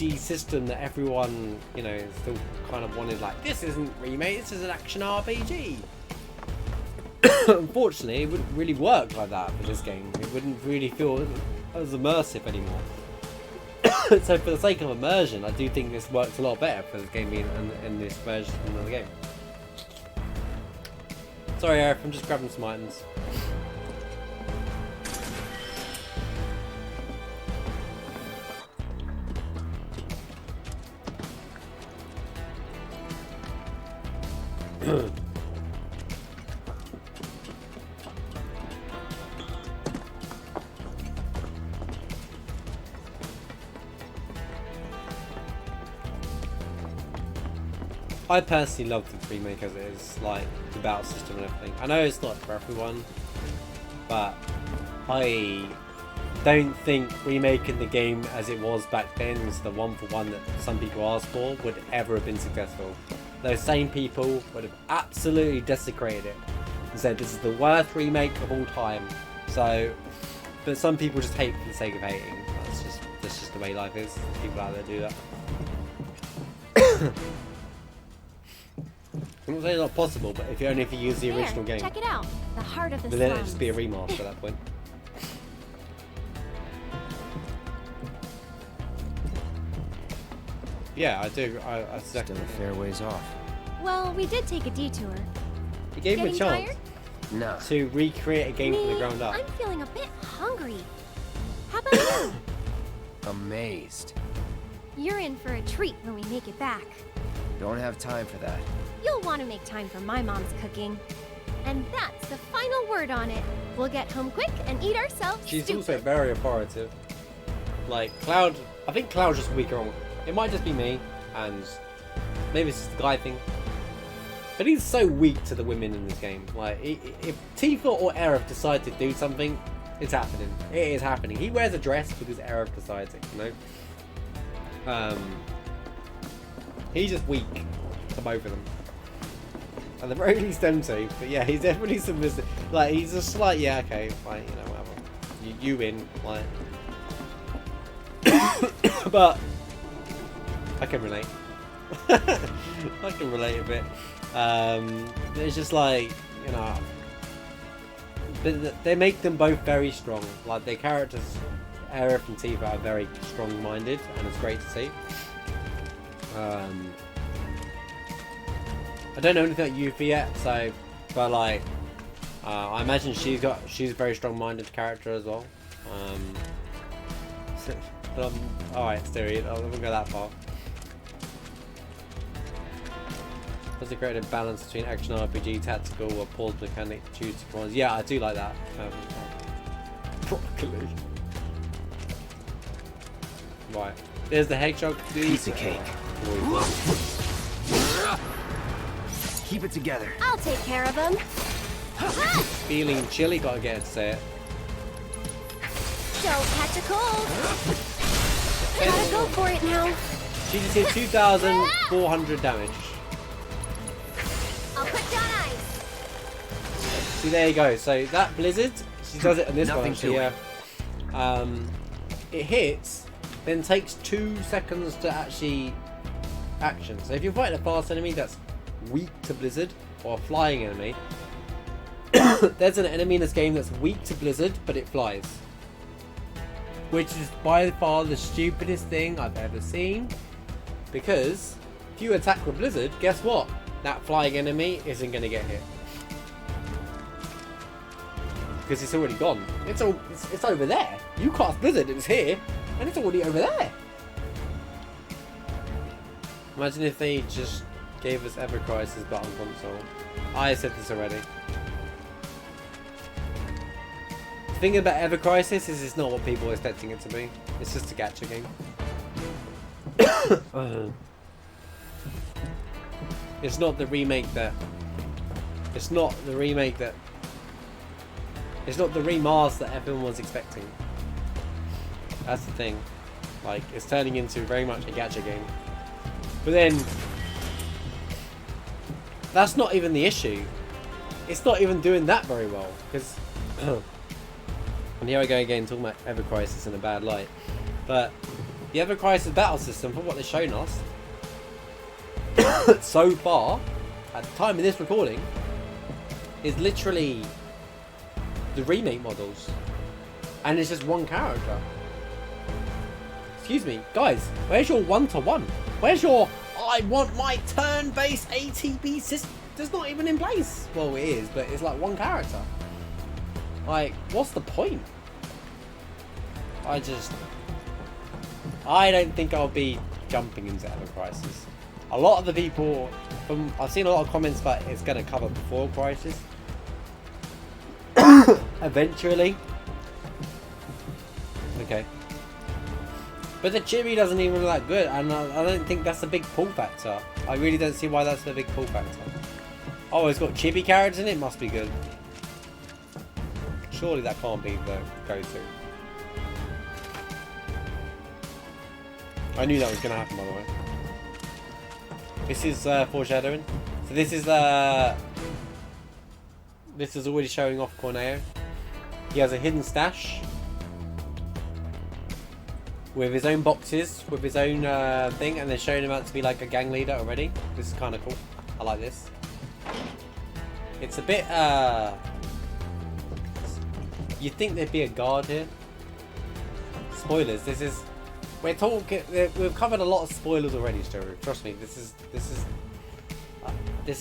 RPG system that everyone, you know, still kind of wanted. Like, this isn't remake, this is an action RPG. Unfortunately, it wouldn't really work like that for this game. It wouldn't really feel as immersive anymore. So for the sake of immersion, I do think this works a lot better for this game being in this version of the game. Sorry, Eric, I'm just grabbing some items. I personally love the remake as it is, like the battle system and everything. I know it's not for everyone, but I don't think remaking the game as it was back then, was the one-for-one that some people asked for, would ever have been successful. Those same people would have absolutely desecrated it and said this is the worst remake of all time. So, but some people just hate for the sake of hating. That's just the way life is. People out there do that. I'm not saying it's not possible, but if you use the original game, check it out. The heart of the but then it'd just be a remaster at that point. Yeah, I do. I Still a fair ways off. Well, we did take a detour. You gave him a chance No. to recreate a game from the ground up. I'm feeling a bit hungry. How about you? Amazed. You're in for a treat when we make it back. Don't have time for that. You'll want to make time for my mom's cooking. And that's the final word on it. We'll get home quick and eat ourselves She's stupid. also very authoritative. Like, Cloud, I think Cloud's just weaker on. It might just be me, and maybe it's just the guy thing. But he's so weak to the women in this game. Like, if Tifa or Aerith decide to do something, it's happening. It is happening. He wears a dress because Aerith decides it, you know? He's just weak to both of them. At the very least them two, but yeah, he's definitely submissive. Like, he's just like, yeah, okay, fine, you know, whatever. You win, like. But I can relate. I can relate a bit. It's just like, you know, they make them both very strong. Like, their characters, Aerith and Tifa, are very strong-minded, and it's great to see. I don't know anything about Yuffie yet, so, but like, I imagine she's a very strong-minded character as well. Alright, Stewie, I won't go that far. Does it create a balance between action RPG, tactical, or pause mechanic, choose commands? Yeah, I do like that. Broccoli. Right, there's the hedgehog. Piece of cake. Keep it together. I'll take care of them. Feeling chilly, gotta get it to say it. Don't catch a cold. Gotta go for it now. She just did 2,400 damage. I'll put down ice. See, there you go. So that blizzard, she does it on this one Nothing actually, to yeah. It hits, then takes 2 seconds to actually action. So if you're fighting a fast enemy that's weak to blizzard, or a flying enemy, there's an enemy in this game that's weak to blizzard, but it flies. Which is by far the stupidest thing I've ever seen. Because if you attack with blizzard, guess what? That flying enemy isn't going to get hit. Because it's already gone. It's over there. You cast blizzard, it's here, and it's already over there. Imagine if they just gave us Ever Crisis but on console. I said this already. The thing about Ever Crisis is it's not what people are expecting it to be. It's just a gacha game. It's not the remake that... It's not the remaster that everyone was expecting. That's the thing. Like, it's turning into very much a gacha game. But then... That's not even the issue. It's not even doing that very well. Because... And here I go again talking about Ever Crisis in a bad light. But The Ever Crisis battle system, from what they've shown us so far, at the time of this recording, is literally the remake models. And it's just one character. Excuse me, guys, where's your one-to-one? Where's your, I want my turn-based ATB system? It's not even in place. Well, it is, but it's like one character. Like, what's the point? I don't think I'll be jumping into Ever Crisis. A lot of the people, I've seen a lot of comments that it's going to cover before Crisis. Eventually. Okay. But the chibi doesn't even look that good, and I don't think that's a big pull factor. I really don't see why that's a big pull factor. Oh, it's got chibi characters in it? Must be good. Surely that can't be the go-to. I knew that was going to happen, by the way. This is foreshadowing. So this is already showing off Corneo. He has a hidden stash with his own boxes, with his own thing, and they're showing him out to be like a gang leader already. This is kind of cool. I like this. It's a bit you'd think there'd be a guard here. Spoilers. We've covered a lot of spoilers already, Story. Trust me. This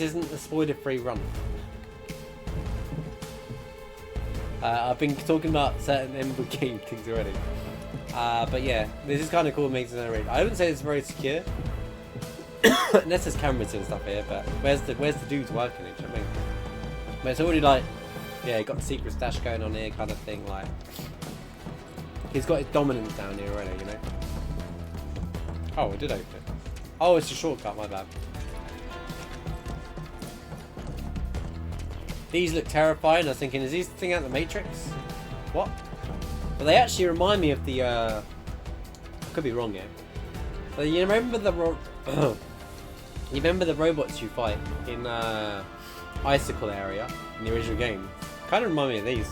isn't a spoiler-free run. I've been talking about certain Ember game things already. But yeah, this is kind of cool. Makes it read. I wouldn't say it's very secure, unless there's cameras and stuff here. But where's the dudes working? You know what I mean? But it's already like, yeah, got a secret stash going on here, kind of thing. Like, he's got his dominance down here already, you know. Oh, it did open it. Oh, it's a shortcut. My bad. These look terrifying. I was thinking, is these the thing out of the Matrix? What? But they actually remind me of the, I could be wrong here. But you remember the robots you fight in Icicle area in the original game? Kind of remind me of these.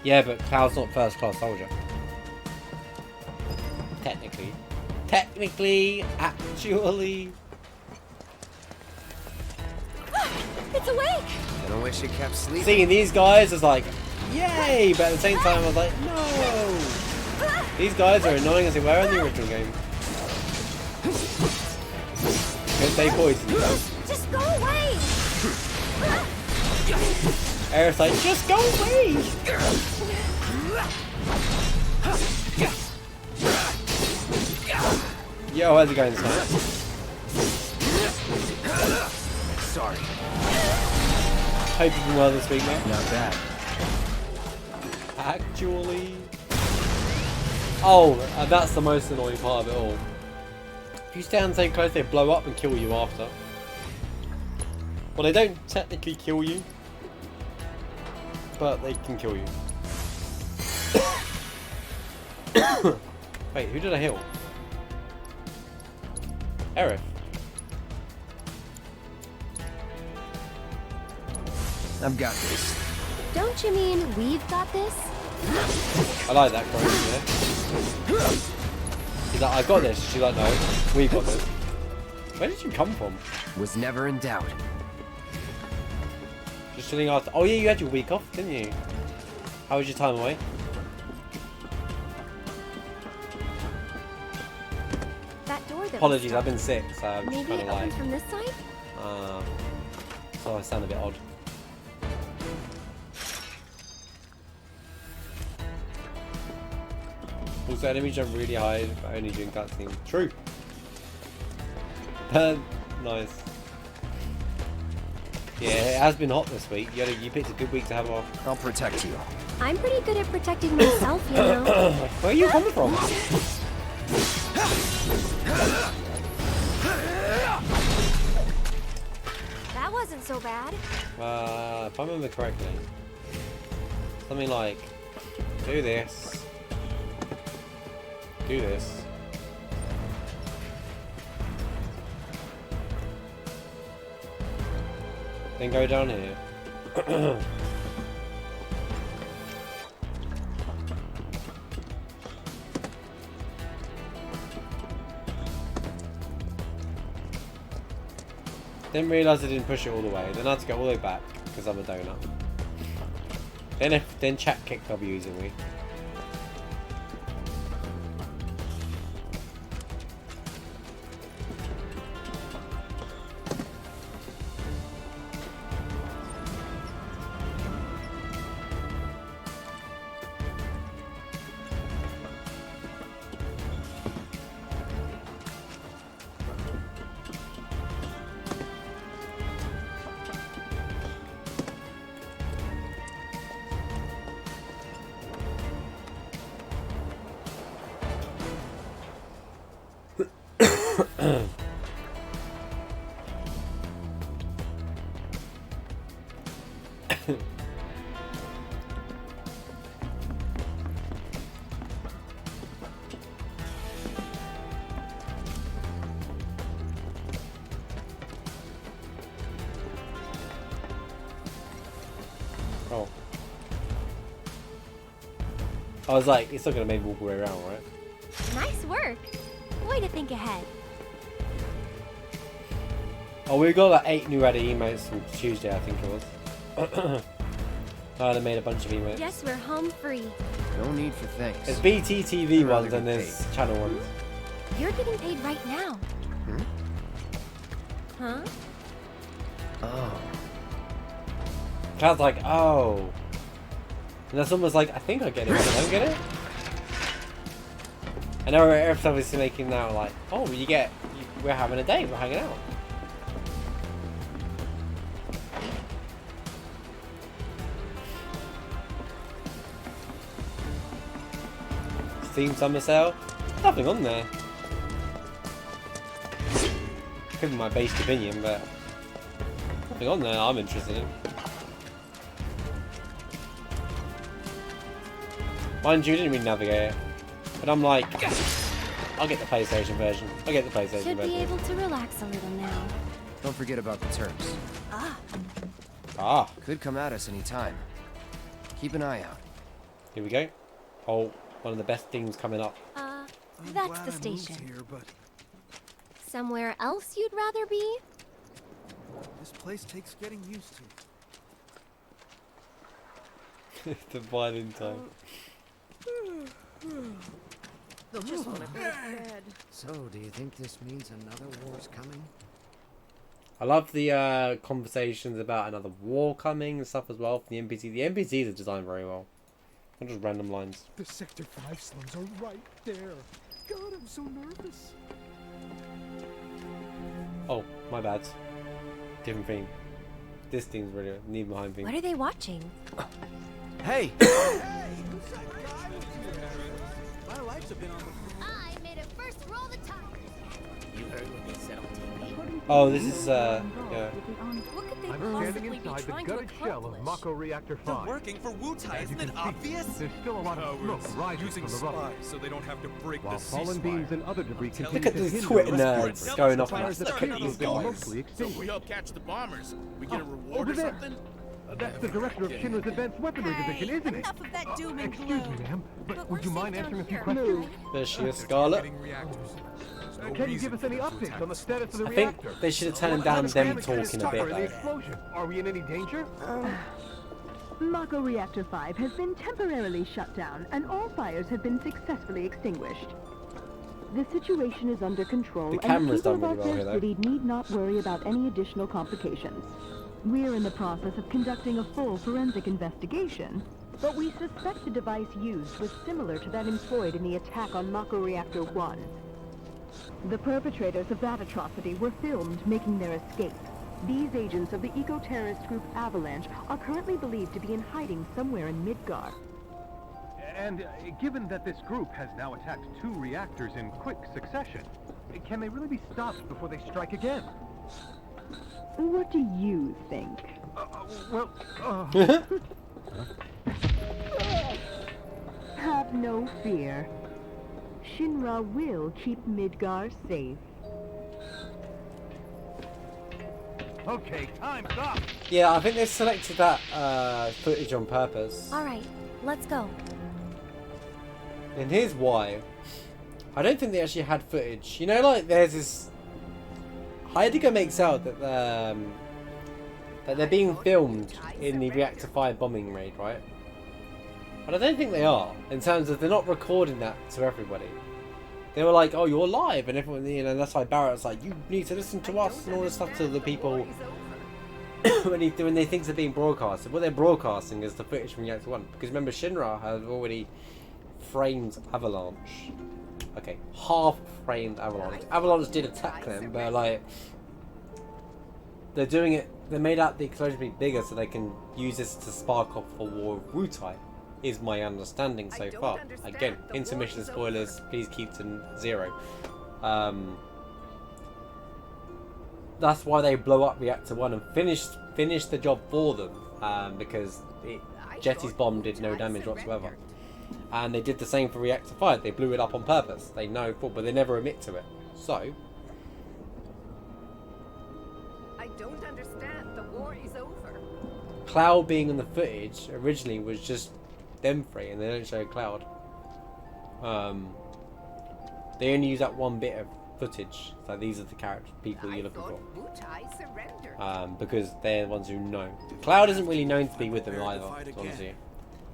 Yeah, but Cloud's not first class soldier. Technically. Actually. It's awake! I don't wish it kept sleeping. Seeing these guys is like, yay! But at the same time, I was like, no! These guys are annoying as they were in the original game. Because they poisoned them. Just go away! Aerith's like, just go away! Yo, how's it going, son? Sorry. Hope you've been well this week, mate. Not bad. Actually. Oh, that's the most annoying part of it all. If you stand so close, they blow up and kill you after. Well, they don't technically kill you, but they can kill you. Wait, who did I heal? Aerith. I've got this. Don't you mean we've got this? I like that quote, yeah. He's like, I got this. She's like, no, we got this. Where did you come from? Was never in doubt. Just chilling after. Oh yeah, you had your week off, didn't you? How was your time away? That door that Apologies, I've been sick, so I'm just maybe kind it of opens like. from this side? So I sound a bit odd. Also, enemies jump really high, but only during cutscenes. True. Nice. Yeah, it has been hot this week. You picked a good week to have off. I'll protect you. I'm pretty good at protecting myself, you know. Where are you coming from? That wasn't so bad. If I remember correctly, something like, do this. Do this. Then go down here. Didn't realise I didn't push it all the way. Then I had to go all the way back because I'm a donut. Then chat kicked W easily. Oh. I was like, it's not gonna make me walk all the way around, right? Nice work. Way to think ahead. Oh, we got like 8 new added emotes from Tuesday, I think it was. I made a bunch of emotes. Guess we're home free. No need for thanks. There's BTTV I'd rather ones and get there's channel ones. You're getting paid right now. Hmm? Huh? Oh. Chad's like, oh. And that's almost like, I think I get it, but I don't get it. And now everyone's obviously making now like, oh, we're having a day, we're hanging out. Steam Summer Sale? Nothing on there. Could be my based opinion, but nothing on there I'm interested in. Mind you, didn't really navigate it. But I'm like, I'll get the PlayStation version. I'll get the PlayStation Should version. be able to relax a little now. Don't forget about the terms. Ah, Could come at us any time. Keep an eye out. here we go. Oh, one of the best things coming up. That's the station. Here, but Somewhere else you'd rather be? this place takes getting used to. The violin time. They'll just want to go to bed. So, do you think this means another war's coming? I love the conversations about another war coming and stuff as well from the NPC. The NPCs are designed very well. Not just random lines. The Sector 5 slums are right there. God, I'm so nervous. Oh, my bad. Different theme. This thing's really need behind theme. What are they watching? Hey! My lights have been on the... I made it first roll the tires. You heard what they said on TV? Oh, this is yeah. What could they I'm possibly standing be inside the trying to gutted shell of accomplish? Mako Reactor 5. They're working for Wutai, As you isn't it can see, obvious? There's still a lot of smoke rising Using from the rubble. spies so they don't have to break While the fallen ceasefire. beams and other debris Look continue Look at to these hinder Twitter rescue nerds efforts, going off. fires that Look appear at to these have been guys. mostly So extinguished. we help catch the bombers. We get a reward over or there. something? That's the director of Shinra's Advanced Weaponry Division, isn't it? Enough of that doom and Excuse gloom. me, ma'am, but would we're you mind safe answering a down few here. questions? There's she, Scarlet. Getting reactors. There's no Can you reason give us for any them to updates attack on the us. status of the I think reactor? they should have turned down What them damage did talking a suffer bit in the though. explosion? Are we in any danger? Mako Reactor 5 has been temporarily shut down, and all fires have been successfully extinguished. The situation is under control, The and camera's people done of really our well fair here, city need not worry about any additional complications. We're in the process of conducting a full forensic investigation, but we suspect the device used was similar to that employed in the attack on Mako Reactor 1. The perpetrators of that atrocity were filmed making their escape. These agents of the eco-terrorist group Avalanche are currently believed to be in hiding somewhere in Midgar. And given that this group has now attacked 2 reactors in quick succession, can they really be stopped before they strike again? What do you think? Have no fear. Shinra will keep Midgar safe. Okay, time's up. Yeah, I think they selected that footage on purpose. All right, let's go. And here's why. I don't think they actually had footage. You know, like there's this. Heidegger makes out that they're being filmed in the Reactor 5 bombing raid, right? But I don't think they are. In terms of they're not recording that to everybody. They were like, "Oh, you're live," and everyone, you know, that's why Barrett's like, "You need to listen to us," and all this stuff to the people when they think they're being broadcasted. What they're broadcasting is the footage from Reactor 1. Because remember, Shinra has already framed Avalanche. Okay, half-framed Avalanche. Avalanche did attack them, but like they're doing it. They made out the explosion be bigger so they can use this to spark off a war of Wutai. Is my understanding so far. Again, intermission spoilers. Please keep to 0. That's why they blow up Reactor 1 and finish the job for them. Because Jetty's bomb did no damage whatsoever. And they did the same for Reactor 5. They blew it up on purpose. They know, but they never admit to it. So, I don't understand. The war is over. Cloud being in the footage originally was just them three, and they don't show Cloud. They only use that one bit of footage. So these are the people you're looking for. Because they're the ones who know. Cloud isn't really known to be with them either, honestly.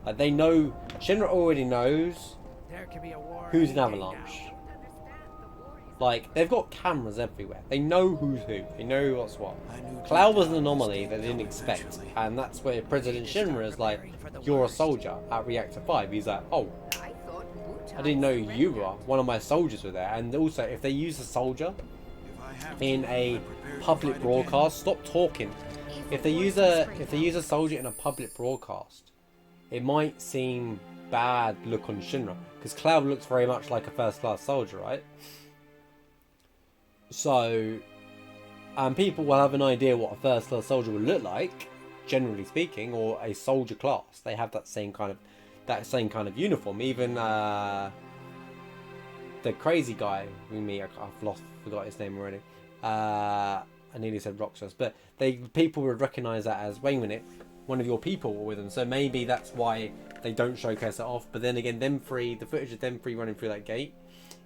Like they know, Shinra already knows who's an Avalanche. Like, they've got cameras everywhere. They know who's who. They know what's what. Cloud was an anomaly they didn't expect. And that's where President Shinra is like, "You're a soldier at Reactor 5. He's like, "Oh, I didn't know you were. One of my soldiers were there." And also, if they use a soldier in a public broadcast, stop talking. If they use a soldier in a public broadcast, it might seem bad look on Shinra. Because Cloud looks very much like a first-class soldier, right? So, people will have an idea what a first-class soldier would look like, generally speaking, or a soldier class. They have that same kind of uniform. Even the crazy guy we meet, I've forgot his name already. I nearly said Roxas, but people would recognise that as, wait a minute, one of your people were with them. So maybe that's why they don't showcase it off. But then again, the footage of them three running through that gate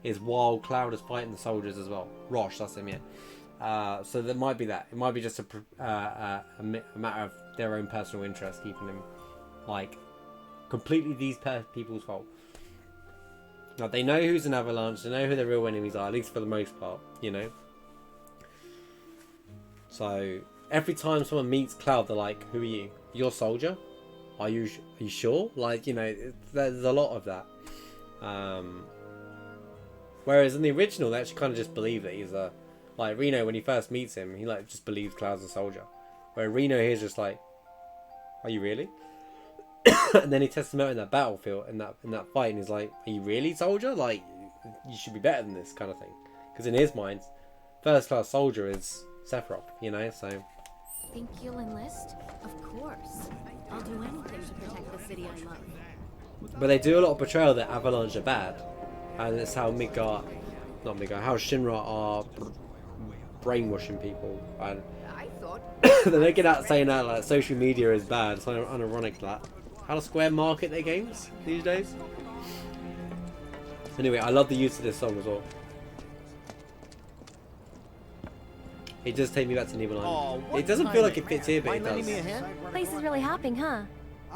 is while Cloud is fighting the soldiers as well. Rosh, that's him, yeah. So there might be that. It might be just a matter of their own personal interest, keeping them like completely these people's fault. Now they know who's an Avalanche. They know who their real enemies are, at least for the most part, you know. So every time someone meets Cloud, they're like, "Who are you? You're a soldier? Are you sure?" Like, you know, there's a lot of that. Whereas in the original, they actually kind of just believe that he's a... Like, Reno, when he first meets him, he like just believes Cloud's a soldier. Where Reno here is just like, "Are you really?" And then he tests him out in that battlefield, in that fight, and he's like, "Are you really, soldier? Like, you should be better than this," kind of thing. Because in his mind, first-class soldier is Sephiroth, you know, so... Think you'll enlist? Of course. I'll do anything to protect the city I love. But they do a lot of portrayal that Avalanche are bad. And it's how how Shinra are brainwashing people. And they're making out saying that like social media is bad. It's unironic that. How to Square market their games these days. Anyway, I love the use of this song as well. It does take me back to Nibel Island. It doesn't feel like it fits here, but it does. Place is really hopping, huh?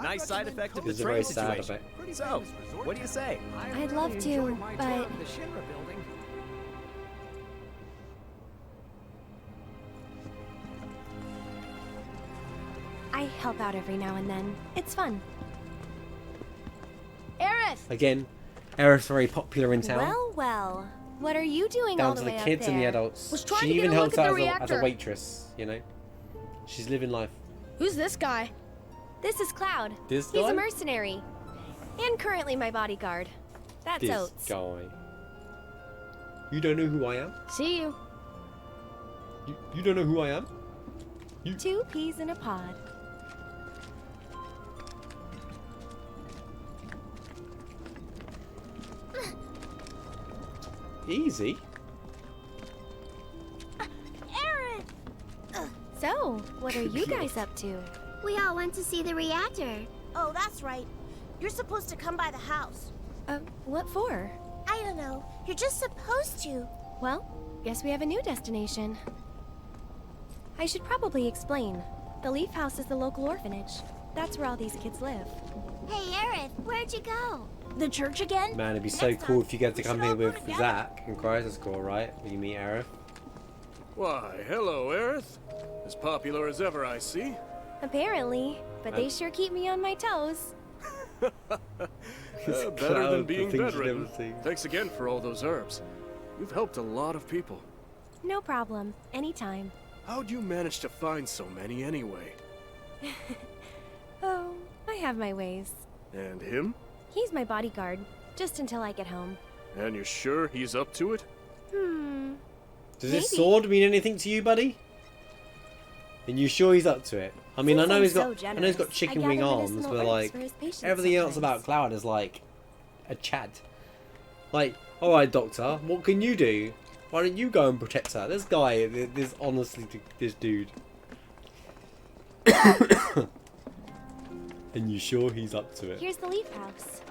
Nice side effect of the It's a train very sad situation. effect. So, what do you say? I'd love to, but... I help out every now and then. It's fun. Aerith! Again, Aerith's very popular in town. Well, well. What are you doing Down all to the the way up kids and the there? adults. trying She to get even a helps look at out the as a reactor. waitress, you know. She's living life. Who's this guy? This is Cloud. This He's guy? a mercenary. And currently my bodyguard. That's This Oates. guy. You don't know who I am? See you. You don't know who I am? 2 peas in a pod. Easy. Aerith! So, So, what are you guys up to? We all went to see the reactor. Oh, that's right. You're supposed to come by the house. What for? I don't know. You're just supposed to. Well, guess we have a new destination. I should probably explain. The Leaf House is the local orphanage. That's where all these kids live. Hey, Aerith, where'd you go? The church again? Man, it'd be so cool if you get to come here with Zach in Crisis Core, right? When you meet Aerith. Why, hello, Aerith. As popular as ever, I see. Apparently, but they sure keep me on my toes. Better than being bedridden. Thanks again for all those herbs. You've helped a lot of people. No problem. Anytime. How'd you manage to find so many anyway? Oh, I have my ways. And him? He's my bodyguard, just until I get home. And you're sure he's up to it? Does this sword mean anything to you, buddy? And you sure he's up to it? I mean, I know he's got chicken wing arms, but like everything else about Cloud is like a Chad. Like, all right, Doctor, what can you do? Why don't you go and protect her? This guy, this honestly, this dude. And you sure he's up to it? Here's the Leaf House.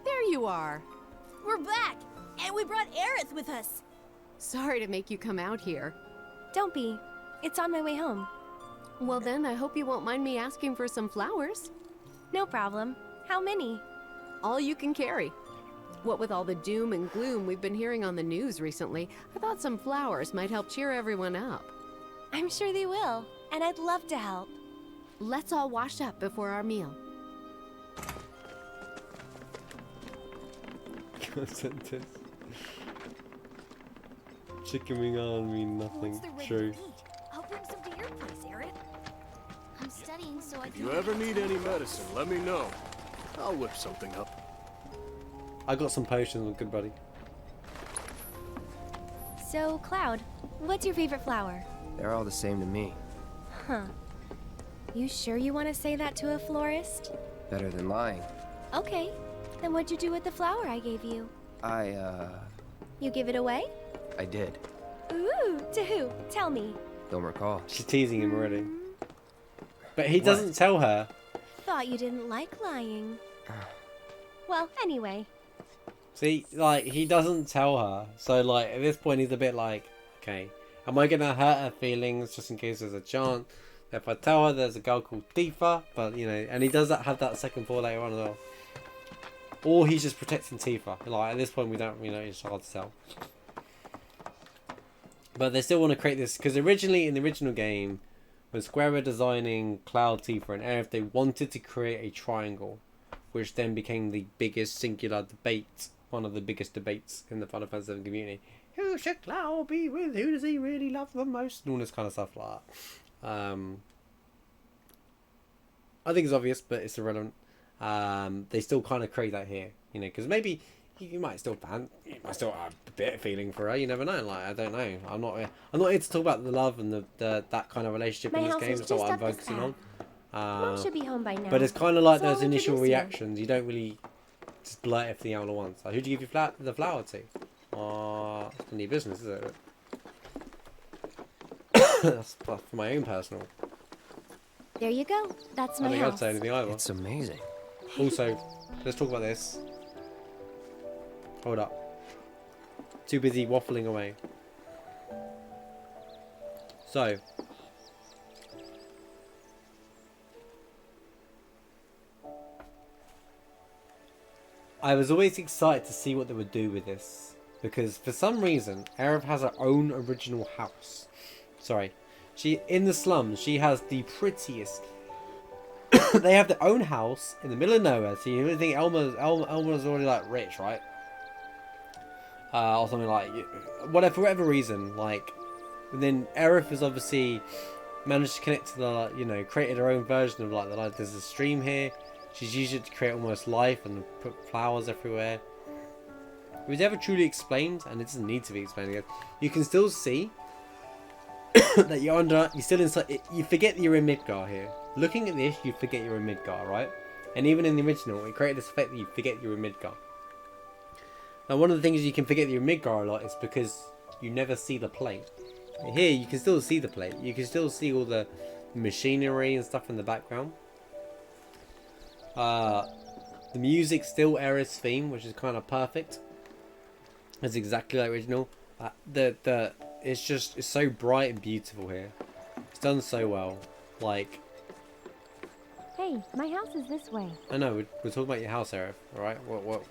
There you are. We're back, and we brought Aerith with us. Sorry to make you come out here. Don't be. It's on my way home. Well then, I hope you won't mind me asking for some flowers. No problem. How many? All you can carry. What with all the doom and gloom we've been hearing on the news recently, I thought some flowers might help cheer everyone up. I'm sure they will, and I'd love to help. Let's all wash up before our meal. Sentence. Chicken wing arm mean nothing. True. I'll bring some to your place, Aerith. I'm studying, so I If you ever need any medicine, let me know. I'll whip something up. I got some potions, good buddy. So, Cloud, what's your favorite flower? They're all the same to me. Huh. You sure you want to say that to a florist? Better than lying. Okay. Then what'd you do with the flower I gave you? You give it away? I did. Ooh, to who? Tell me. Don't recall. She's teasing him already. But he doesn't tell her. Thought you didn't like lying. Well, anyway. See, like, he doesn't tell her. So, like, at this point, he's a bit like, okay, am I going to hurt her feelings just in case there's a chance? If I tell her there's a girl called Tifa, but, you know, and he does have that second thought later on as well. Or he's just protecting Tifa. Like, at this point, we don't, you know, it's hard to tell. But they still want to create this, because originally, in the original game, when Square were designing Cloud, Tifa, and Aerith, they wanted to create a triangle, which then became the biggest singular debate, one of the biggest debates in the Final Fantasy VII community. Who should Cloud be with? Who does he really love the most? And all this kind of stuff like that. I think it's obvious, but it's irrelevant. They still kind of create that here, you know, because maybe you might still have a bit of feeling for her. You never know. Like, I don't know. I'm not here to talk about the love and the that kind of relationship in this game. That's not what I'm focusing on. Mom should be hone by now. But it's kind of like So those I'll initial introduce you. reactions. You don't really just blurt everything out at once. Like, who'd you give the flower to? It's none of your business, is it? That's for my own personal. There you go. That's I my don't think I'd house. say anything either. It's amazing. Also, let's talk about this. Hold up. Too busy waffling away. So. I was always excited to see what they would do with this. Because for some reason, Aerith has her own original house. Sorry. In the slums, she has the prettiest. They have their own house in the middle of nowhere. So you really think Elma's already like rich, right? Or something like, whatever, for whatever reason, like. And then Aerith has obviously managed to connect to the, you know, created her own version of like there's a stream here. She's used it to create almost life and put flowers everywhere. It was never truly explained, and it doesn't need to be explained again. You can still see that you're still inside. You forget that you're in Midgar here. Looking at this, you forget you're in Midgar, right? And even in the original, it created this effect that you forget you're in Midgar. And one of the things you can forget your Midgar a lot is because you never see the plate. Here, you can still see the plate. You can still see all the machinery and stuff in the background. The music's still Aerith's theme, which is kind of perfect. It's exactly like original. It's so bright and beautiful here. It's done so well. Like, Hey, my house is this way. I know we're talking about your house, Aerith. All right, what?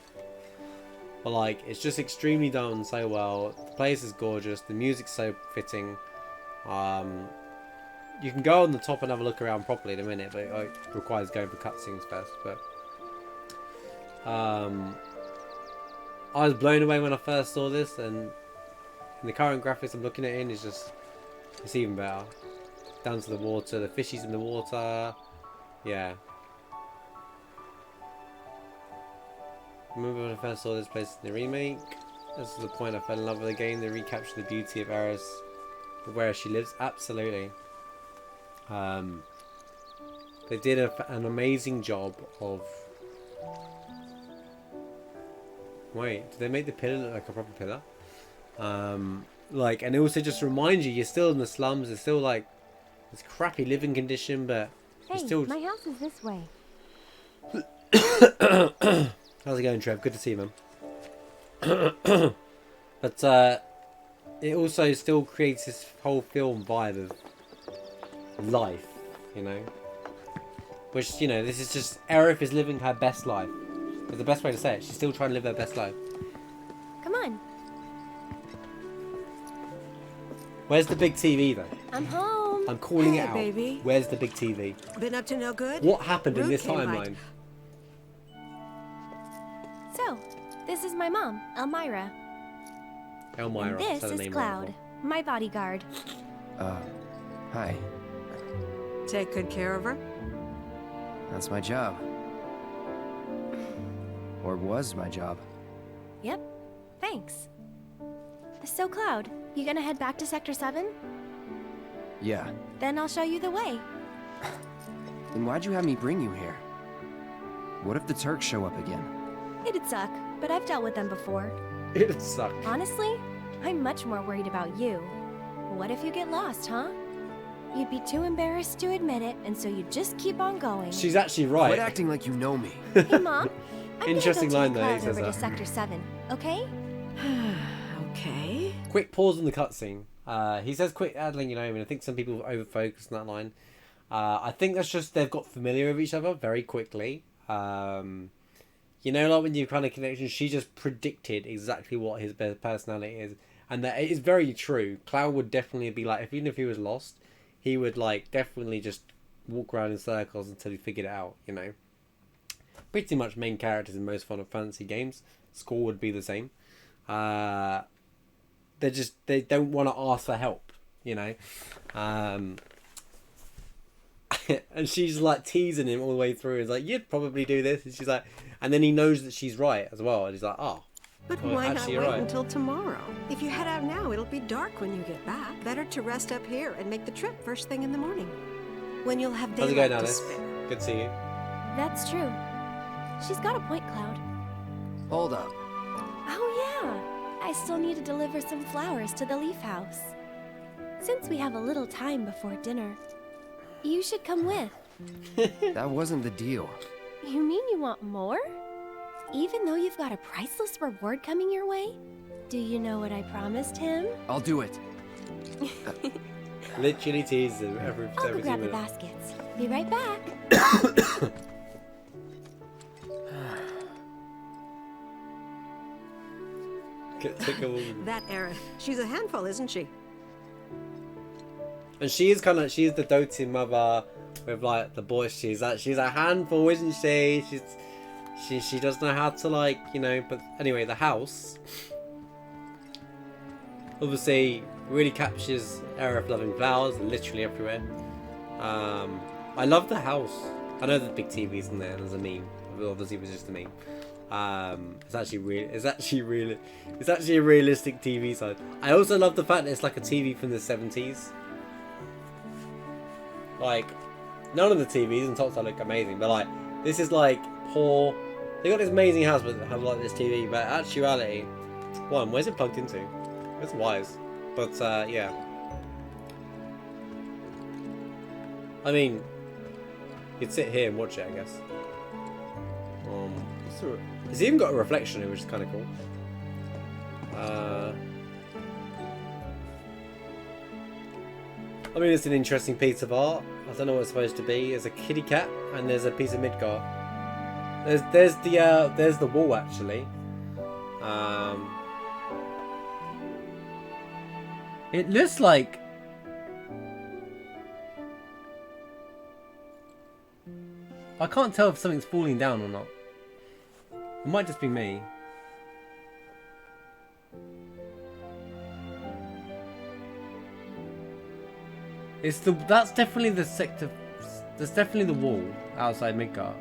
But like, it's just extremely done so well. The place is gorgeous. The music's so fitting. You can go on the top and have a look around properly in a minute, but it requires going for cutscenes first. But I was blown away when I first saw this, and the current graphics I'm looking at it's even better. Down to the water, the fishies in the water, yeah. Remember when I first saw this place in the remake? This is the point I fell in love with the game. They recaptured the beauty of Aerith, where she lives. Absolutely. They did an amazing job of... Wait, did they make the pillar look like a proper pillar? Like, and it also just reminds you're still in the slums. It's still like this crappy living condition, but hey, still... my house is this way. How's it going, Trev? Good to see you, man. But it also still creates this whole film vibe of life, you know? Which, you know, this is just... Aerith is living her best life. It's the best way to say it. She's still trying to live her best life. Come on. Where's the big TV, though? I'm home. I'm calling it Hey, out. baby. Where's the big TV? Been up to no good? What happened in Ruth this came by. timeline? So, this is my mom, Elmira. Elmira. And this said the is name Cloud, wrong. my bodyguard. Hi. Take good care of her? That's my job. Or was my job. Yep. Thanks. So, Cloud, you gonna head back to Sector 7? Yeah. Then I'll show you the way. Then why'd you have me bring you here? What if the Turks show up again? It'd suck, but I've dealt with them before. It'd suck. Honestly, I'm much more worried about you. What if you get lost, huh? You'd be too embarrassed to admit it, and so you'd just keep on going. She's actually right. Quit acting like you know me. Hey, Mom. I'm Interesting gonna line go though. take He Cloud says over to that. Sector 7, okay? Okay. Quick pause in the cutscene. He says quit adling, you know, and I think some people overfocus on that line. I think that's just they've got familiar with each other very quickly. You know, like when you kind of connection, she just predicted exactly what his personality is. And that it is very true. Cloud would definitely be like, even if he was lost, he would like definitely just walk around in circles until he figured it out, you know. Pretty much main characters in most Final Fantasy games. Score would be the same. They don't want to ask for help, you know. And she's like teasing him all the way through. It's like, you'd probably do this. And she's like, and then he knows that she's right as well. And he's like, oh. But well, why not actually, wait you're right. until tomorrow? If you head out now, it'll be dark when you get back. Better to rest up here and make the trip first thing in the morning. When you'll have How's it daylight going, to Alice? spare. Good to see you. That's true. She's got a point, Cloud. Hold up. Oh, yeah. I still need to deliver some flowers to the Leaf House. Since we have a little time before dinner, you should come with. That wasn't the deal. You mean you want more? Even though you've got a priceless reward coming your way? Do you know what I promised him? I'll do it. Literally teases him every I'll go 17 grab the minutes. baskets. Be right back. That Aerith. She's a handful, isn't she? And she is the doting mother with like the boys. She's a handful, isn't she? She doesn't know how to, like, you know. But anyway, the house obviously really captures Aerith loving flowers literally everywhere. I love the house. I know the big TV's in there. There's a meme. Obviously, it was just a meme. It's actually a realistic TV side. I also love the fact that it's like a TV from the 70s. Like, none of the TVs and top side look amazing, but like this is like poor They got this amazing house but have like this TV, but actuality, one, where's it plugged into? It's wires. But yeah. I mean, you'd sit here and watch it, I guess. It's even got a reflection, which is kind of cool. I mean, it's an interesting piece of art. I don't know what it's supposed to be. There's a kitty cat and there's a piece of Midgar. There's the wall actually. It looks like I can't tell if something's falling down or not. It might just be me. That's definitely the sector. That's definitely the wall outside Midgar.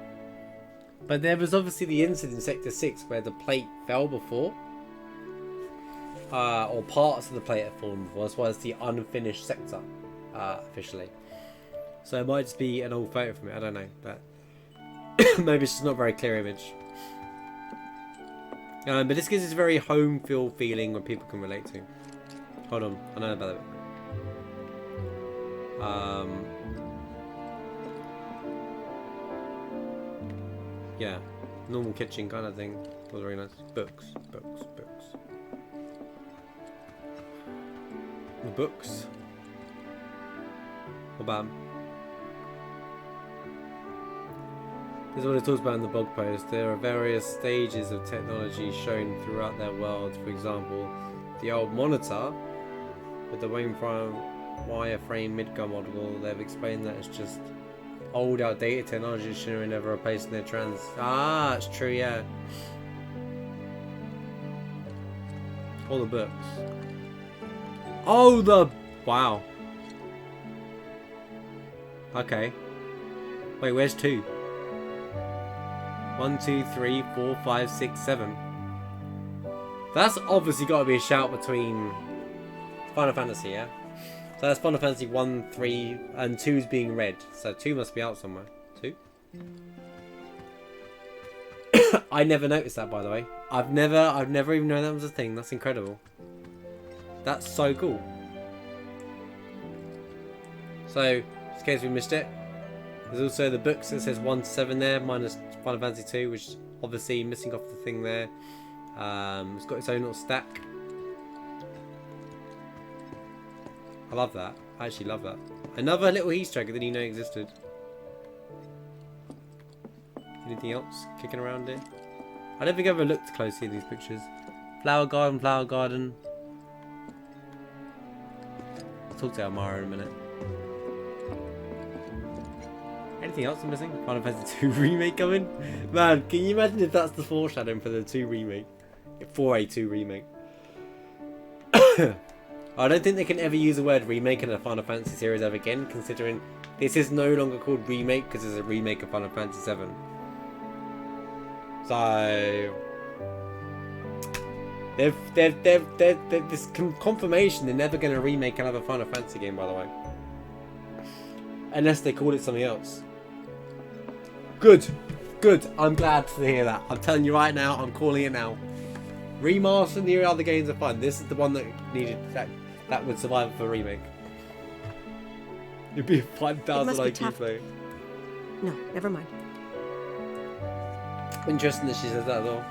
But there was obviously the incident in Sector 6 where the plate fell before. Or parts of the plate had fallen before. That's why it's the unfinished sector, officially. So it might just be an old photo from it, I don't know. But maybe it's just not a very clear image. But this gives this very home feel feeling where people can relate to. Hold on, I know about it. Yeah, normal kitchen kind of thing. Was very nice. Books. The books. Oh, bam. This is what it talks about in the blog post. There are various stages of technology shown throughout their world. For example, the old monitor with the wireframe Midgar model. They've explained that it's just old outdated technology should never replacing their trans. Ah, it's true, yeah. All the books. Oh, wow. Okay. Wait, where's 2? 1, 2, 3, 4, 5, 6, 7. That's obviously got to be a shout between Final Fantasy, yeah? So that's Final Fantasy 1, 3, and 2's being read. So 2 must be out somewhere. 2? I never noticed that, by the way. I've never even known that was a thing. That's incredible. That's so cool. So, just in case we missed it, there's also the books that says 1 to 7 there, minus Final Fantasy 2, which is obviously missing off the thing there. It's got its own little stack. I love that. I actually love that. Another little Easter egg that I didn't know existed. Anything else kicking around here? I don't think I've ever looked closely at these pictures. Flower garden, flower garden. I'll talk to Elmara in a minute. Anything else I'm missing? Final Fantasy 2 remake coming? Man, can you imagine if that's the foreshadowing for the 2 remake? For a 2 remake. I don't think they can ever use the word remake in a Final Fantasy series ever again, considering this is no longer called remake because it's a remake of Final Fantasy VII. So they've this confirmation they're never going to remake another Final Fantasy game, by the way, unless they call it something else. Good. I'm glad to hear that. I'm telling you right now, I'm calling it now. Remastering the other games are fun. This is the one that needed that would survive for a remake. It'd be a 5,000 IQ play. No, never mind. Interesting that she says that as well.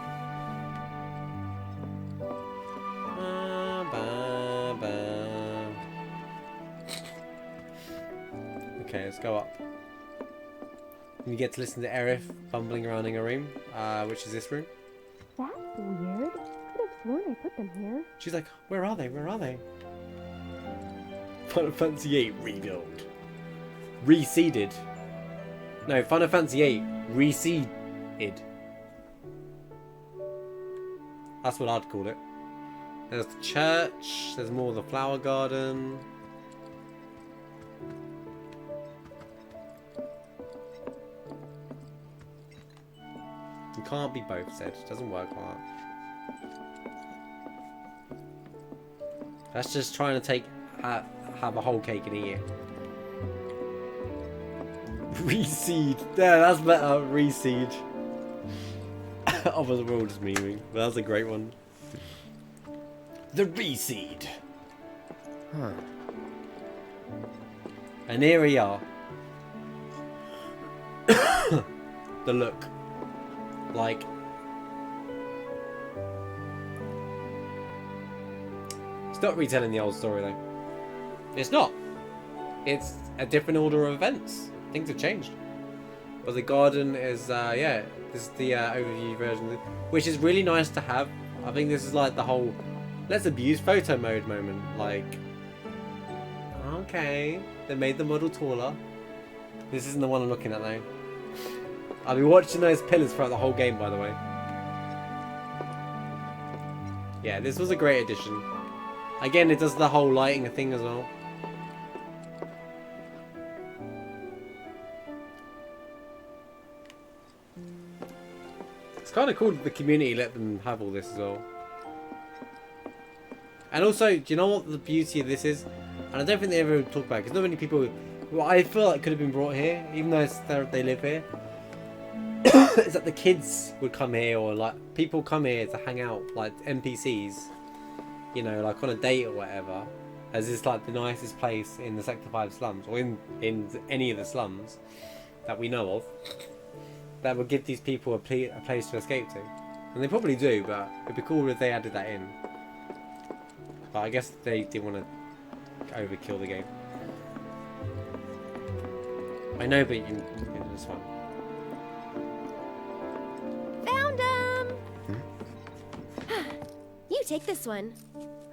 Okay, let's go up. You get to listen to Aerith fumbling around in a room, which is this room. That's weird. Could have sworn I put them here. She's like, where are they? Where are they? Final Fantasy VIII rebuild. Reseeded. No, Final Fantasy VIII reseeded. That's what I'd call it. There's the church. There's more of the flower garden. You can't be both said. It doesn't work like that. That's just trying to take have a whole cake and eat it. Reseed. There, that's better. Reseed. Other we're all just memeing. But that's a great one. The reseed. Huh. And here we are. The look. Like. It's not retelling the old story though. It's not. It's a different order of events. Things have changed. But the garden is, yeah, this is the overview version, which is really nice to have. I think this is like the whole let's abuse photo mode moment. Like, okay, they made the model taller. This isn't the one I'm looking at though. I'll be watching those pillars throughout the whole game, by the way. Yeah, this was a great addition. Again, it does the whole lighting thing as well. It's kind of cool that the community let them have all this as well. And also, do you know what the beauty of this is? And I don't think they ever talk about it, because not many people... Well, I feel like could have been brought here, even though they live here. Is that the kids would come here, or like people come here to hang out, like NPCs, you know, like on a date or whatever, as it's like the nicest place in the Sector 5 slums, or in any of the slums that we know of, that would give these people a place to escape to. And they probably do, but it'd be cool if they added that in. But I guess they didn't want to overkill the game. I know, but it's fine. Found him! You take this one.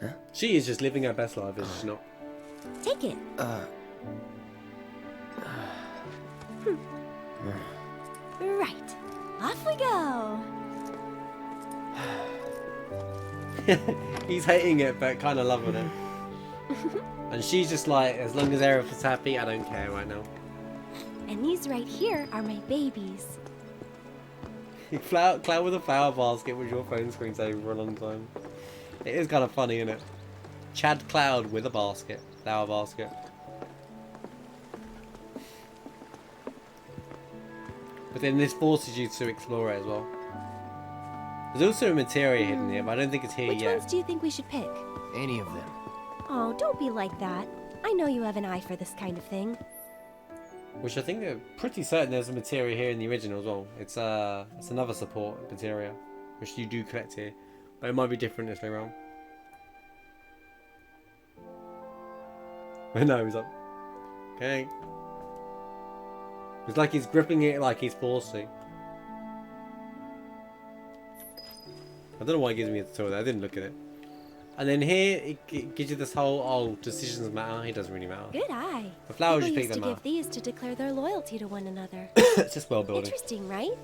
Huh? She is just living her best life, is she not? Take it. Right. Off we go. He's hating it, but kind of loving it. And she's just like, as long as Aerith is happy, I don't care right now. And these right here are my babies. Cloud with a flower basket was your phone screensaver for a long time. It is kind of funny, isn't it? Chad Cloud with a basket. Flower basket. But then this forces you to explore it as well. There's also a materia hidden here, but I don't think it's here Which yet. ones do you think we should pick? Any of them. Oh, don't be like that. I know you have an eye for this kind of thing. Which I think they're pretty certain there's a materia here in the original as well. It's another support materia, which you do collect here, but it might be different this way around. I know, he's like, okay. It's like he's gripping it like he's forced to. I don't know why it gives me a tutorial. I didn't look at it. And then here, it gives you this whole, oh, decisions matter. It doesn't really matter. Good eye. The flowers People you pick used them to up. give these to declare their loyalty to one another. It's just well building. Interesting, right?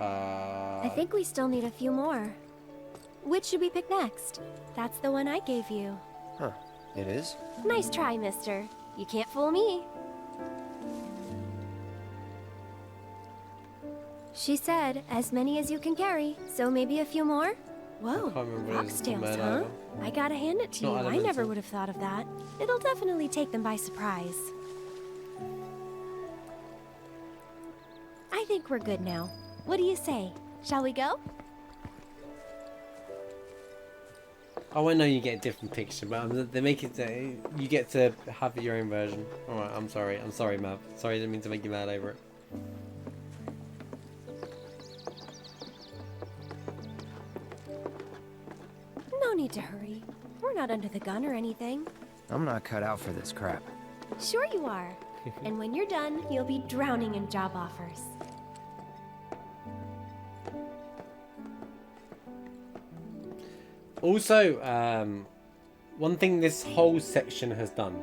I think we still need a few more. Which should we pick next? That's the one I gave you. Huh. It is? Nice try, mister. You can't fool me. She said, as many as you can carry, so maybe a few more? Whoa, foxtails, huh? I gotta hand it to you, I never would have thought of that. It'll definitely take them by surprise. I think we're good now. What do you say? Shall we go? Oh, I know you get a different picture, but they make it you get to have your own version. Alright, I'm sorry, Mav. Sorry, I didn't mean to make you mad over it. No need to hurry. We're not under the gun or anything. I'm not cut out for this crap. Sure you are. And when you're done, you'll be drowning in job offers. Also, one thing this whole section has done,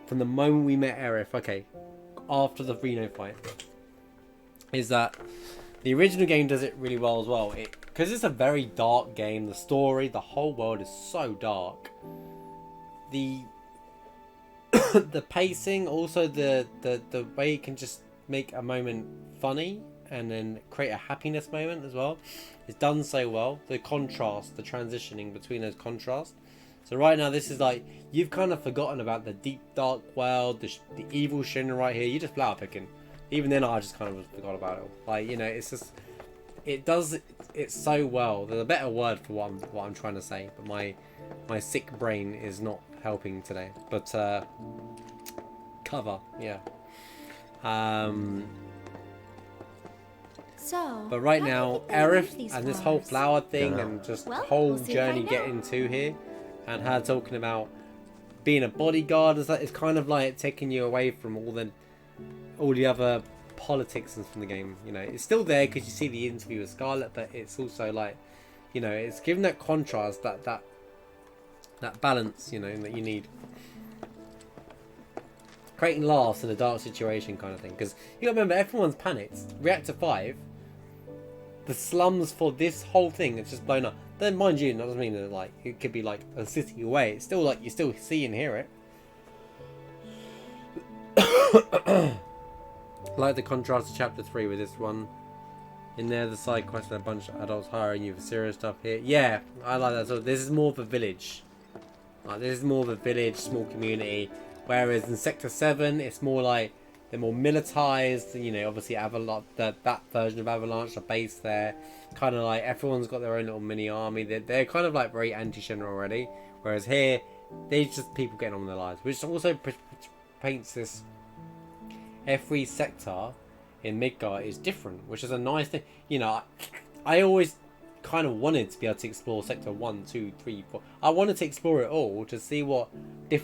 from the moment we met Aerith, okay, after the Reno fight, is that the original game does it really well as well. Because it's a very dark game, the story, the whole world is so dark. The the pacing, also the way it can just make a moment funny and then create a happiness moment as well. It's done so well. The contrast, the transitioning between those contrasts So right now, this is like, you've kind of forgotten about the deep, dark world, the evil Shinra right here. You're just flower picking. Even then, I just kind of forgot about it. Like, you know, it's just, it does it so well. There's a better word for what I'm trying to say, but my sick brain is not helping today. But cover, yeah. So, but right now, Aerith and this whole flower thing and just the whole journey getting to here, and her talking about being a bodyguard is like, it's kind of like taking you away from all the other politics from the game. You know, it's still there because you see the interview with Scarlet, but it's also like, you know, it's giving that contrast, that balance, you know, that you need. Creating laughs in a dark situation kind of thing, because you gotta remember, everyone's panicked. Reactor 5, the slums for this whole thing, it's just blown up. Then mind you, that doesn't mean that like it could be like a city away. It's still like you still see and hear it. Like the contrast to chapter 3 with this one. In there, the side quest and a bunch of adults hiring you for serious stuff here. Yeah, I like that. So this is more of a village. Like, this is more of a village, small community. Whereas in Sector 7, it's more like they're more militarized. You know, obviously Avalanche, that version of Avalanche, the base there, kind of like everyone's got their own little mini army. They're kind of like very anti-Shinra already. Whereas here, they're just people getting on with their lives, which also paints this. Every sector in Midgar is different, which is a nice thing. You know, I always kind of wanted to be able to explore Sector 1, 2, 3, 4. I wanted to explore it all to see what the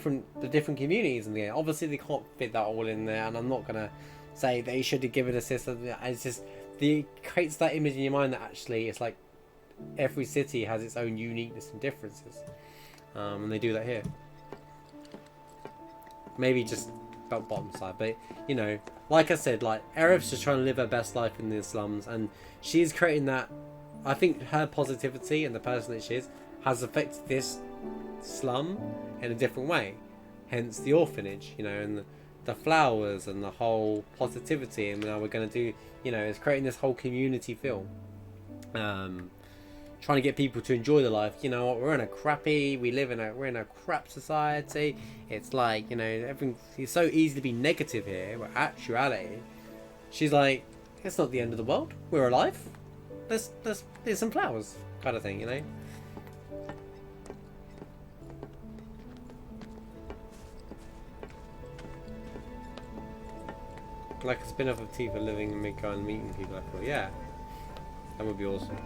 different communities in the game. Obviously, they can't fit that all in there, and I'm not gonna say they should have given us this. It's just it creates that image in your mind that actually it's like every city has its own uniqueness and differences, and they do that here. Maybe just about bottom side, but you know, like I said, like Aerith's just trying to live her best life in the slums, and she's creating that. I think her positivity and the person that she is has affected this slum in a different way, hence the orphanage, you know, and the flowers and the whole positivity, and now we're going to do, you know, it's creating this whole community feel, trying to get people to enjoy the life. You know what, we're in a crap society. It's like, you know, everything is so easy to be negative here, but actuality, she's like, it's not the end of the world, we're alive, let's there's some flowers kind of thing, you know. Like a spin-off of Tifa living in Midgar and meeting people. I thought, yeah, that would be awesome.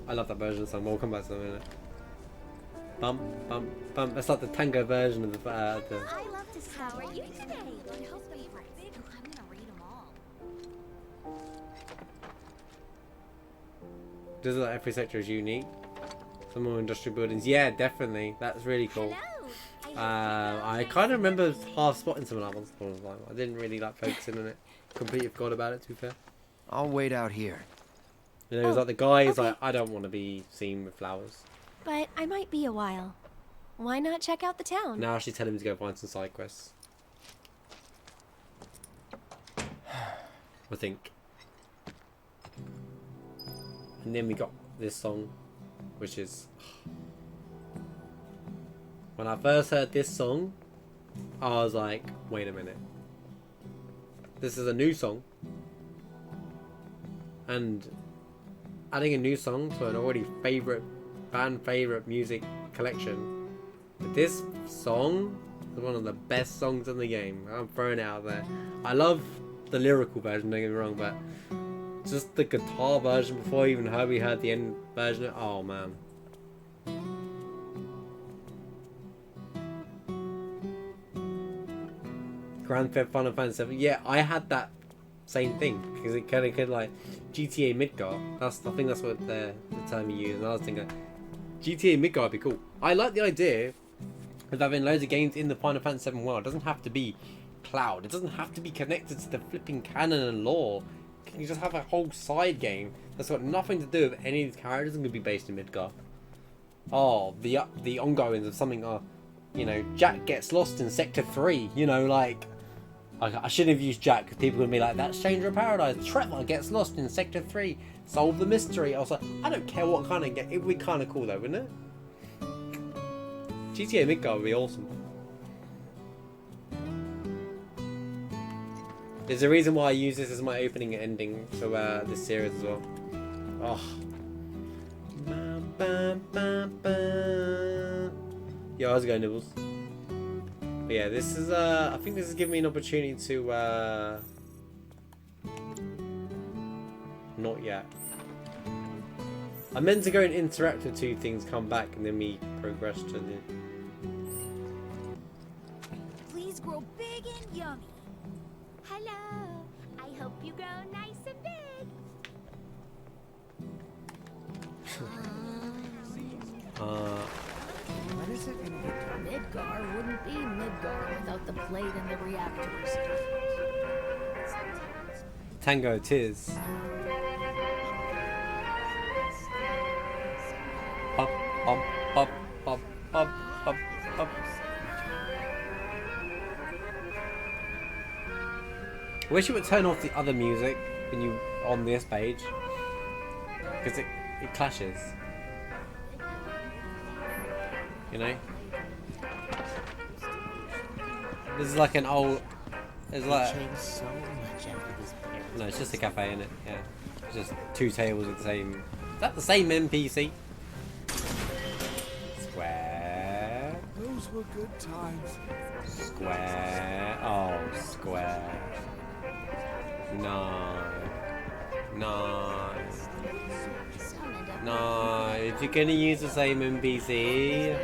I love that version of the song. We'll come back to that in a minute. Bump, bump, bump. That's like the tango version of the. I love to see. How are you today? My favorite. I'm gonna read them all. Does it like every sector is unique? Some more industrial buildings. Yeah, definitely. That's really cool. I kind of remember half spotting some of that once upon a time. I didn't really like focusing on it. Completely forgot about it, to be fair. I'll wait out here. You know, it was like the guy is like, I don't want to be seen with flowers. But I might be a while. Why not check out the town? Now she's telling him to go find some side quests. I think. And then we got this song, which is... When I first heard this song, I was like, wait a minute. This is a new song. And adding a new song to an already band favorite music collection. But this song is one of the best songs in the game. I'm throwing it out there. I love the lyrical version, don't get me wrong, but just the guitar version before even Herbie heard the end version. Oh man. Grand Theft Final Fantasy VII. Yeah, I had that same thing because it kind of like GTA Midgar. I think that's what the term you use. And I was thinking GTA Midgar would be cool. I like the idea of having loads of games in the Final Fantasy VII world. It doesn't have to be cloud. It doesn't have to be connected to the flipping canon and lore. You just have a whole side game that's got nothing to do with any of these characters and could be based in Midgar. Oh, the ongoings of something. You know, Jack gets lost in Sector 3. You know, like. I shouldn't have used Jack, because people would be like, that's Stranger of Paradise. Trevor gets lost in Sector 3. Solve the mystery. I was like, I don't care what kind of game. It would be kind of cool though, wouldn't it? GTA Midgard would be awesome. There's a reason why I use this as my opening and ending for this series as well. Oh. Yo, how's it going, Nibbles? But yeah, this is I think this is giving me an opportunity to not yet. I meant to go and interact with two things, come back, and then we progress to the. Please grow big and yummy. Hello. I hope you grow nice and big. What is it gonna be? Midgar wouldn't be Midgar without the plate and the reactors. Tango tis. Bop, bop, bop, bop, bop, bop, bop. I wish it would turn off the other music when you on this page, because it clashes. You know? This is like an old. It's like. No, it's just a cafe, innit? Yeah. It's just two tables with the same. Is that the same NPC? Square. Those were good times. Square. Oh, square. No. No. No. If you're gonna use the same NPC,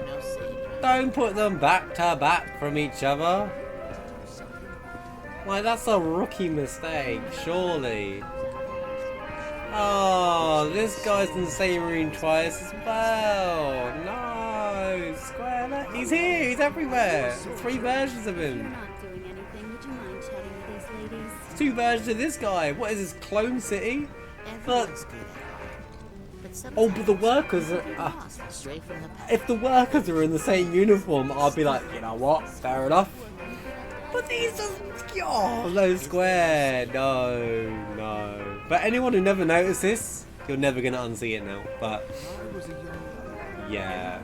don't put them back to back from each other. Like, that's a rookie mistake, surely. Oh, this guy's in the same room twice as well. No, Square. He's here. He's everywhere. 3 versions of him. There's 2 versions of this guy. What is this, Clone City? Look. Oh, but the workers are... if the workers are in the same uniform, I'd be like, you know what? Fair enough. But these just... oh, no, Square. No, no. But anyone who never noticed this, you're never going to unsee it now. But... yeah.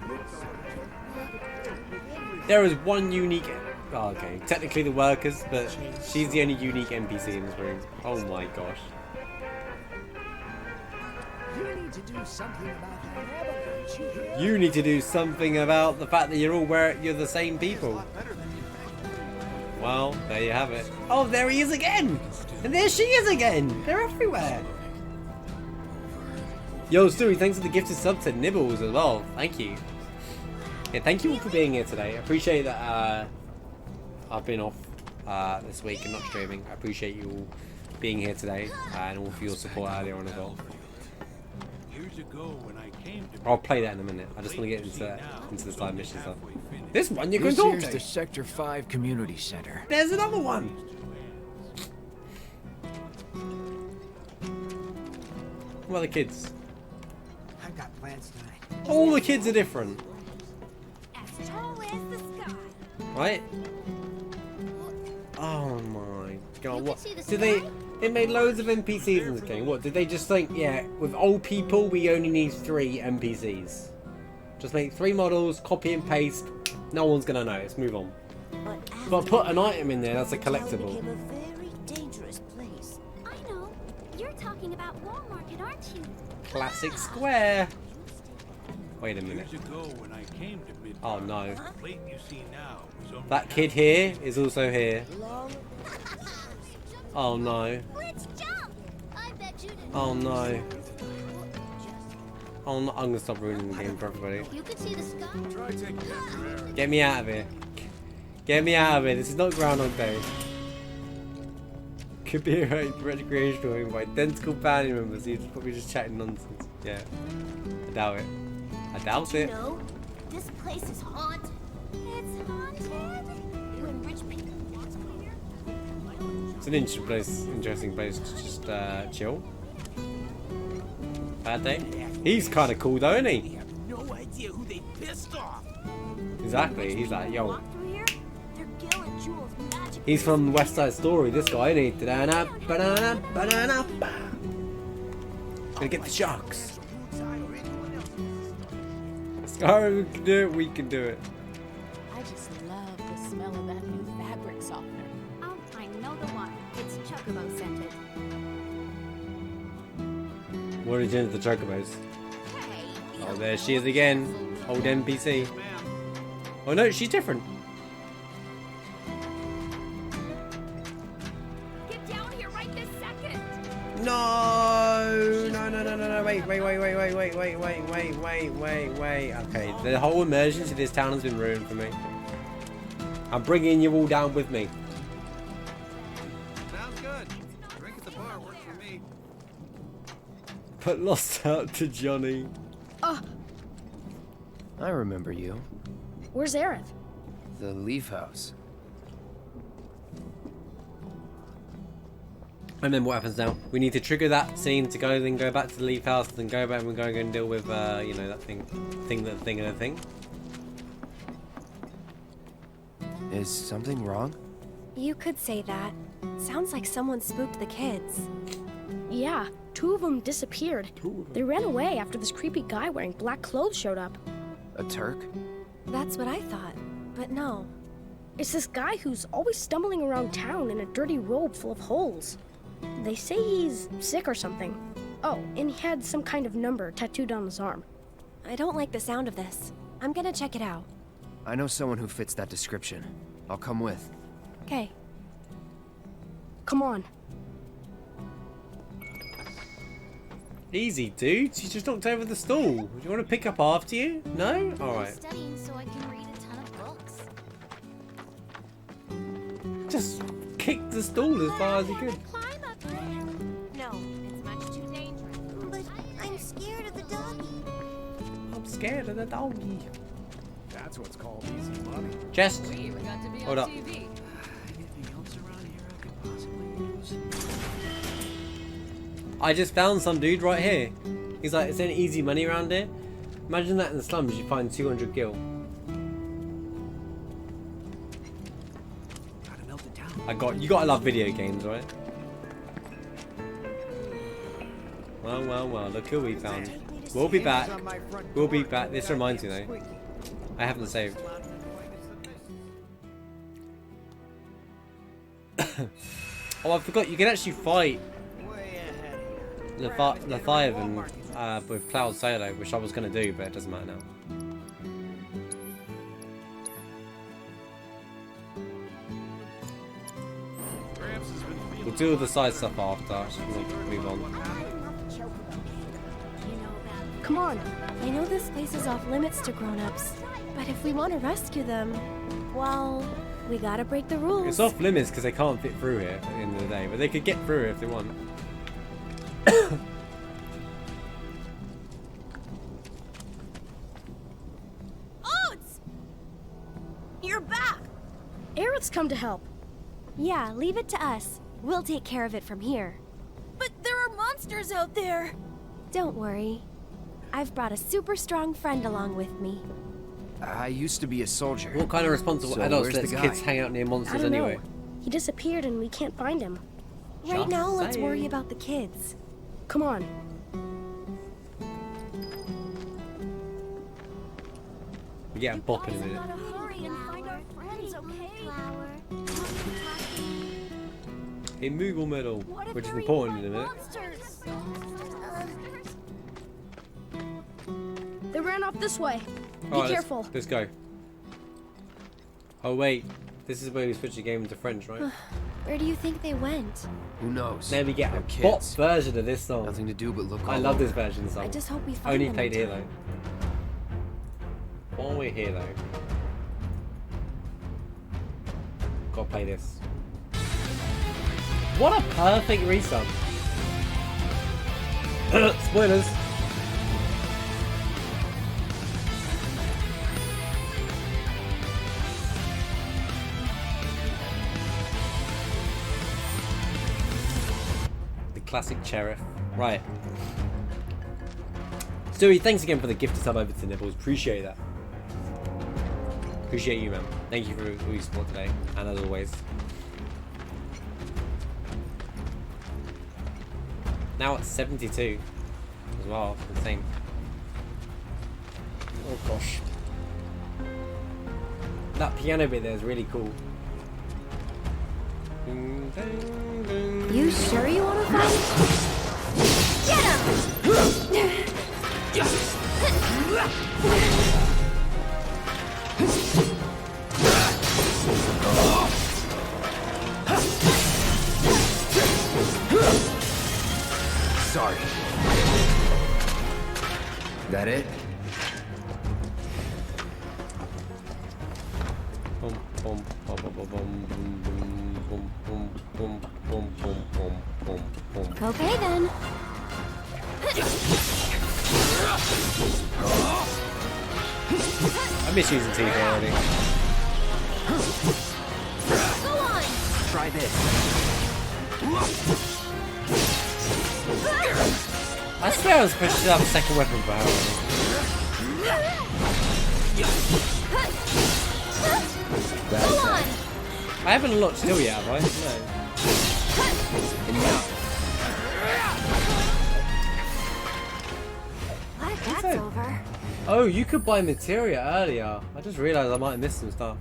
There is one unique... oh, okay. Technically the workers, but she's the only unique NPC in this room. Oh my gosh. You need to do something about that. You need to do something about the fact that you're the same people. Well, there you have it. Oh, there he is again! And there she is again! They're everywhere! Yo, Stewie, thanks for the gifted sub to Nibbles as well. Thank you. Yeah, thank you all for being here today. I appreciate that I've been off this week and not streaming. I appreciate you all being here today and all for your support earlier on as well. I'll play that in a minute. I just want to get into the side mission stuff. This one you can talk to. Here's the Sector 5 Community Center. There's another one. What are the kids? I've got plans tonight. All the kids are different. As tall as the sky. Right? Oh my god, what? Did they made loads of NPCs in this game. What, did they just think, yeah, with old people we only need 3 NPCs? Just make 3 models, copy and paste, no one's gonna notice, move on. But put an item in there that's a collectible. A very dangerous place. I know. You're talking about Walmart, aren't you? Classic Square. Wait a minute. Oh no. That kid here is also here. Oh no. Oh no. Oh no. I'm gonna stop ruining the game for everybody. Get me out of here. Get me out of here. This is not Groundhog Day. Could be a recreational game by identical family members. He's probably just chatting nonsense. Yeah. I doubt it. I doubt it. No, this place is haunted. It's haunted. When rich people want here. It's an interesting place to just chill. Bad day. He's kind of cool though, isn't he? No idea who they pissed off. Exactly. He's like, yo. He's from West Side Story, this guy, isn't he? Gonna get the sharks. Skyrim can do it, we can do it. I just love the smell of that new fabric softener. Oh, I know the one. It's chocobo scented. What are you doing with the chocobos? Oh, there she is again. Old NPC. Oh no, she's different. Get down here right this second. No, wait. Okay, the whole immersion to this town has been ruined for me. I'm bringing you all down with me. Sounds good. Drink at the bar works for me. But lost out to Johnny. I remember you. Where's Aerith? The Leaf House. I remember what happens now. We need to trigger that scene to go, then go back to the Leaf House, then go back and we're going to go and deal with, you know, that thing. Is something wrong? You could say that. Sounds like someone spooked the kids. Yeah, 2 of them disappeared. They ran away after this creepy guy wearing black clothes showed up. A Turk? That's what I thought, but no. It's this guy who's always stumbling around town in a dirty robe full of holes. They say he's sick or something. Oh, and he had some kind of number tattooed on his arm. I don't like the sound of this. I'm gonna check it out. I know someone who fits that description. I'll come with. Okay. Come on. Easy, dude. You just knocked over the stool. Do you want to pick up after you? No? Alright. Studying so I can read a ton of books. Just kick the stool as far as you could. Climb up there. No, it's much too dangerous. But I'm scared of the doggy. I'm scared of the doggy. That's what's called easy money. Chest. We even got to be Hold on up. TV. Anything else around here I could possibly use? I just found some dude right here. He's like, is there any easy money around here? Imagine that in the slums, you find 200 gil. Gotta melt it down. You gotta love video games, right? Well, look who we found. We'll be back. We'll be back. This reminds me though. I haven't saved. Oh, I forgot, you can actually fight Leviathan with Cloud Solo, which I was going to do, but it doesn't matter now. We'll do all the side stuff after, so we'll move on. Come on. I know this place is off limits to grown-ups, but if we want to rescue them, well, we gotta break the rules. It's off limits because they can't fit through here at the end of the day, but they could get through if they want. Oats! You're back! Aerith's come to help. Yeah, leave it to us. We'll take care of it from here. But there are monsters out there! Don't worry. I've brought a super strong friend along with me. I used to be a soldier. What kind of responsible adults lets kids hang out near monsters anyway? He disappeared and we can't find him. Right now, let's worry about the kids. Come on. We get a bop in a minute. Hurry and find our friends, okay? A Moogle medal, which is important in a minute. They ran off this way. Be Alright, careful. Let's go. Oh wait, this is where we switch the game into French, right? Where do you think they went? Who knows? Now we get a bot version of this song. Nothing to do but look. I love this version of the song. I just hope we find Only them played in here time. though. While we're here though, gotta play this. What a perfect resub. Spoilers. The classic sheriff. Right. Stewie, thanks again for the gift sub over to Nibbles. Appreciate that. Appreciate you, man. Thank you for all your support today. And as always, Now it's 72 as well. Insane. Oh gosh. That piano bit there is really cool. You sure you want to fight? Get him! Sorry. That it? Okay then. I miss using TV already. Go on. Try this. I swear I was supposed to have a second weapon for her. Go on. I haven't unlocked still yet, have I? No. What? That's over. Oh, you could buy materia earlier. I just realised I might have missed some stuff.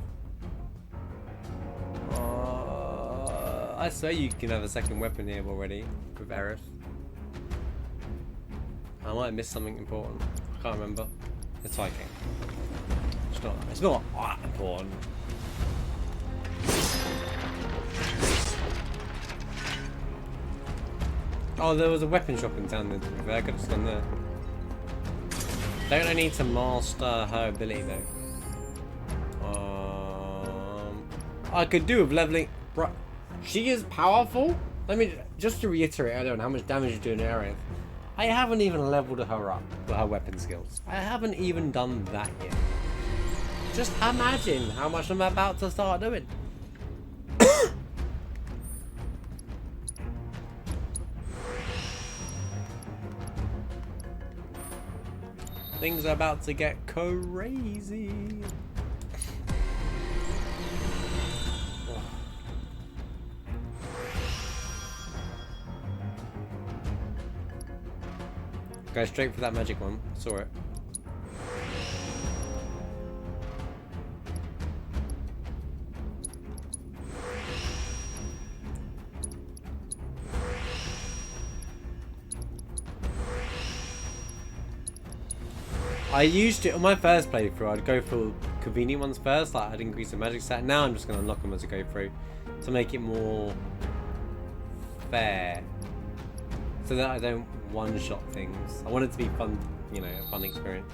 I swear you can have a second weapon here already with Aerith. I might have missed something important. I can't remember. It's Viking. It's not that important. Oh, there was a weapon shop in town then. I could have just gone there. Don't I need to master her ability though? I could do with leveling. Bro, she is powerful. Let me just to reiterate. I don't know how much damage you're doing to Aerith. I haven't even leveled her up with her weapon skills. I haven't even done that yet. Just imagine how much I'm about to start doing. Things are about to get crazy. Go straight for that magic one. Saw it. I used to, on my first playthrough, I'd go for convenient ones first, like I'd increase the magic stat. Now I'm just going to unlock them as I go through to make it more fair. So that I don't one-shot things. I want it to be fun, you know, a fun experience.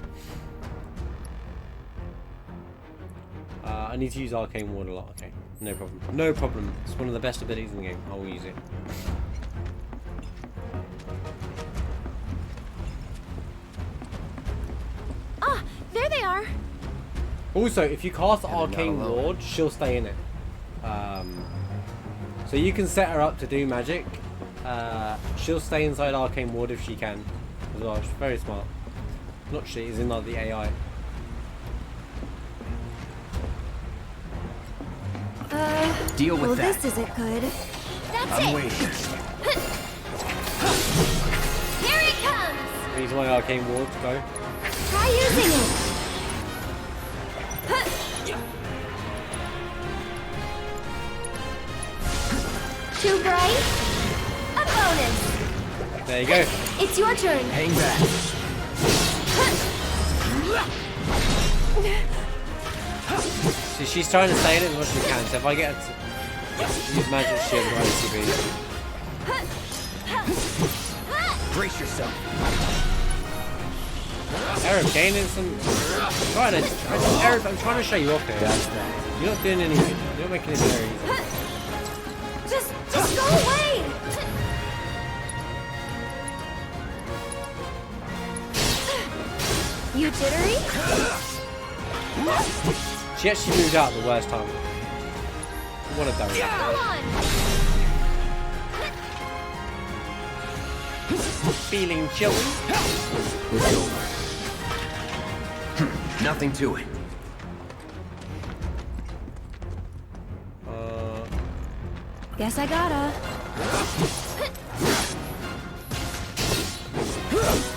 I need to use Arcane Ward a lot. Okay, no problem. No problem. It's one of the best abilities in the game. I will use it. Ah, there they are. Also, if you cast Arcane Ward, she'll stay in it. So you can set her up to do magic. She'll stay inside Arcane Ward if she can. As well. She's very smart. Not she, is in like the AI. Deal with that. This isn't good. That's I'm it. waiting. Here it comes. Use my Arcane Ward to go. Try using it. Too bright? A bonus. There you go. It's your turn. Hang back. See, she's trying to stay in it as much as she can. So if I get her to use magic shield or ICB. Brace yourself. Aerith, gaining some. Aerith, I'm trying to show you off here. You're not doing anything. You're not making it very easy. Just go away. You jittery? She actually moved out at the worst time. What a dummy. Go on. Feeling chilly? It's over. Nothing to it. Guess I gotta. Ugh.